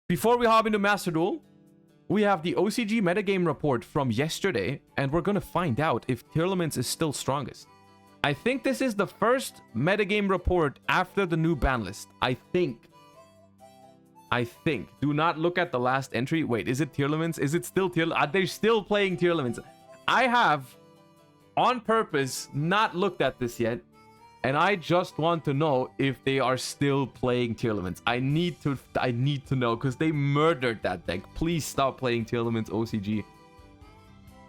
Before we hop into Master Duel, we have the OCG metagame report from yesterday, and we're gonna find out if Tearlaments is still strongest. I think this is the first metagame report after the new ban list. I think. Do not look at the last entry. Wait, is it Tearlaments? Is it still Tearlaments? Are they still playing Tearlaments? I have, on purpose, not looked at this yet. And I just want to know if they are still playing Tearlaments. I need to know, because they murdered that deck. Please stop playing Tearlaments OCG.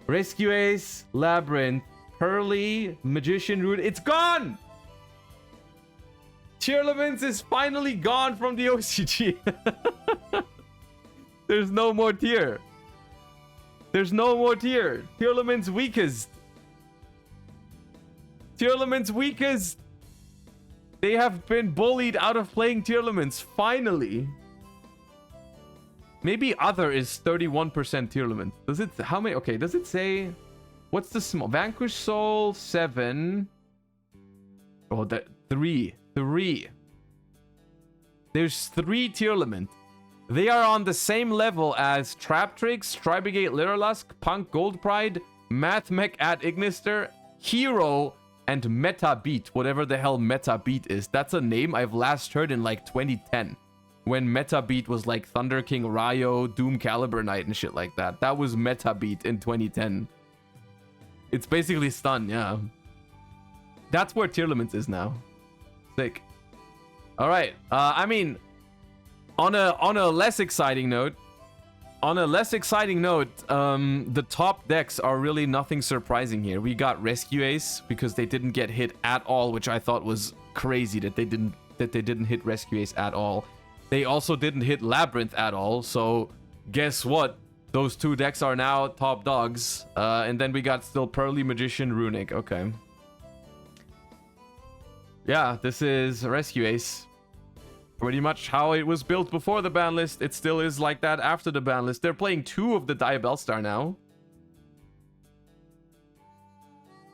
Rescue Ace, Labyrinth, Pearly, Magician, Root. It's gone! Tearlaments is finally gone from the OCG. There's no more tier. There's no more tier. Tearlaments weakest. Tearlaments weakest. They have been bullied out of playing Tearlaments. Finally. Maybe other is 31% Tearlament. Does it? How many? Okay, does it say? What's the small? Vanquish Soul 7. Oh, that 3. There's 3 Tearlament. They are on the same level as Traptrix, Tribigate Liralusk, Punk Gold Pride, Math Mech at Ignister, Hero, and Meta Beat. Whatever the hell Meta Beat is. That's a name I've last heard in like 2010. When Meta Beat was like Thunder King Ryo, Doom Caliber Knight, and shit like that. That was Meta Beat in 2010. It's basically Stun, yeah. That's where Tearlaments is now. Sick. Alright, I mean, on a less exciting note, the top decks are really nothing surprising here. We got Rescue Ace because they didn't get hit at all, which I thought was crazy that they didn't hit Rescue Ace at all. They also didn't hit Labyrinth at all, so guess what? Those 2 decks are now top dogs. And then we got still Pearly, Magician, Runic. Okay. Yeah, this is Rescue Ace. Pretty much how it was built before the ban list. It still is like that after the ban list. They're playing 2 of the Diabellstar now.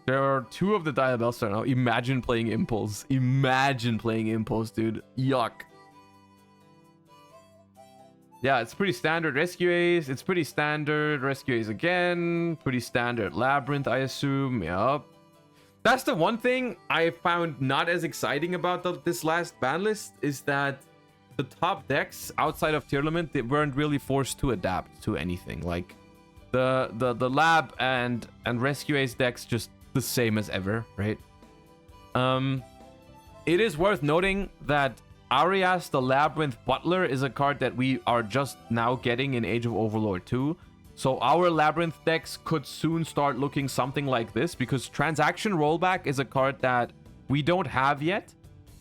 There are 2 of the Diabellstar now. Imagine playing Impulse. Imagine playing Impulse, dude. Yuck. Yeah, it's pretty standard Rescue Ace. It's pretty standard Rescue Ace again. Pretty standard Labyrinth, I assume. Yup. That's the one thing I found not as exciting about this last ban list is that the top decks outside of Tearlament, they weren't really forced to adapt to anything. Like the Lab and Rescue Ace decks just the same as ever, right? It is worth noting that Arias the Labyrinth Butler is a card that we are just now getting in Age of Overlord 2. So our Labyrinth decks could soon start looking something like this, because Transaction Rollback is a card that we don't have yet,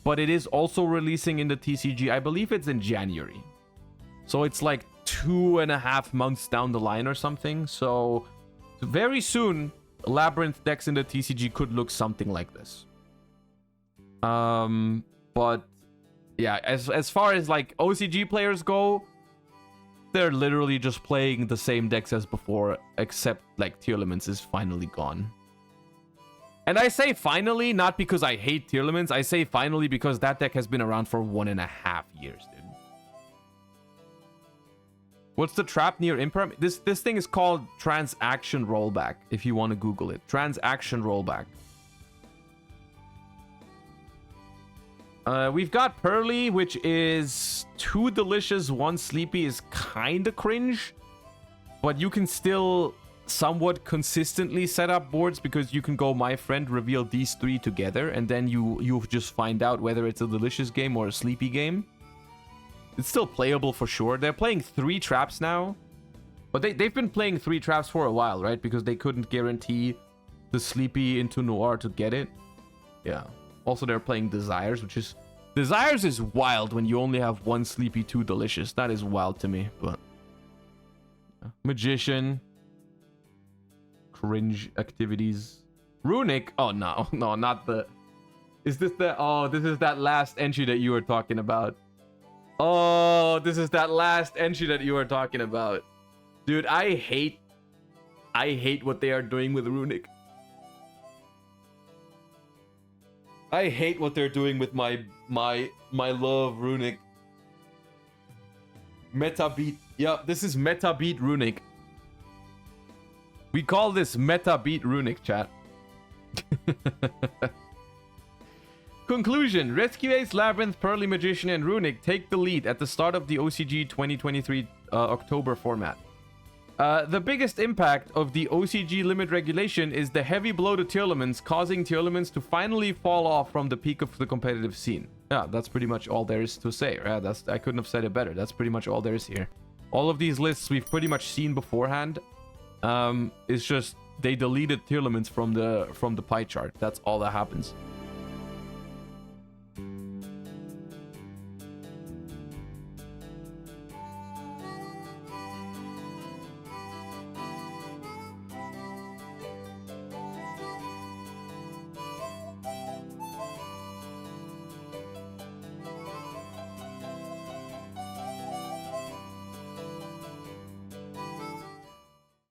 but it is also releasing in the TCG. I believe it's in January. So it's like 2.5 months down the line or something. So very soon, Labyrinth decks in the TCG could look something like this. But yeah, as far as like OCG players go, they're literally just playing the same decks as before, except like Tearlaments is finally gone. And I say finally, not because I hate Tearlaments. I say finally because that deck has been around for 1.5 years, dude. What's the trap near Imperm? This thing is called Transaction Rollback, if you want to Google it. Transaction Rollback. We've got Pearly, which is 2 delicious, 1 sleepy, is kind of cringe. But you can still somewhat consistently set up boards because you can go My Friend, reveal these 3 together, and then you just find out whether it's a delicious game or a sleepy game. It's still playable for sure. They're playing 3 traps now. But they've been playing 3 traps for a while, right? Because they couldn't guarantee the sleepy into Noir to get it. Yeah. Also, they're playing Desires, which is... Desires is wild when you only have 1 sleepy, 2 delicious. That is wild to me, but... Magician. Cringe activities. Runic. Oh, no. No, not the... Is this the... Oh, this is that last entry that you were talking about. Oh, this is that last entry that you were talking about. Dude, I hate what they are doing with Runic. I hate what they're doing with my love Runic. Meta beat. Yeah, this is meta beat runic. We call this meta beat runic, chat. Conclusion. Rescue Ace, Labyrinth, Pearly Magician, and Runic take the lead at the start of the OCG 2023 October format. The biggest impact of the OCG limit regulation is the heavy blow to tier limits, causing tier limits to finally fall off from the peak of the competitive scene. Yeah, that's pretty much all there is to say. Right? I couldn't have said it better. That's pretty much all there is here. All of these lists we've pretty much seen beforehand. It's just they deleted tier limits from the pie chart. That's all that happens.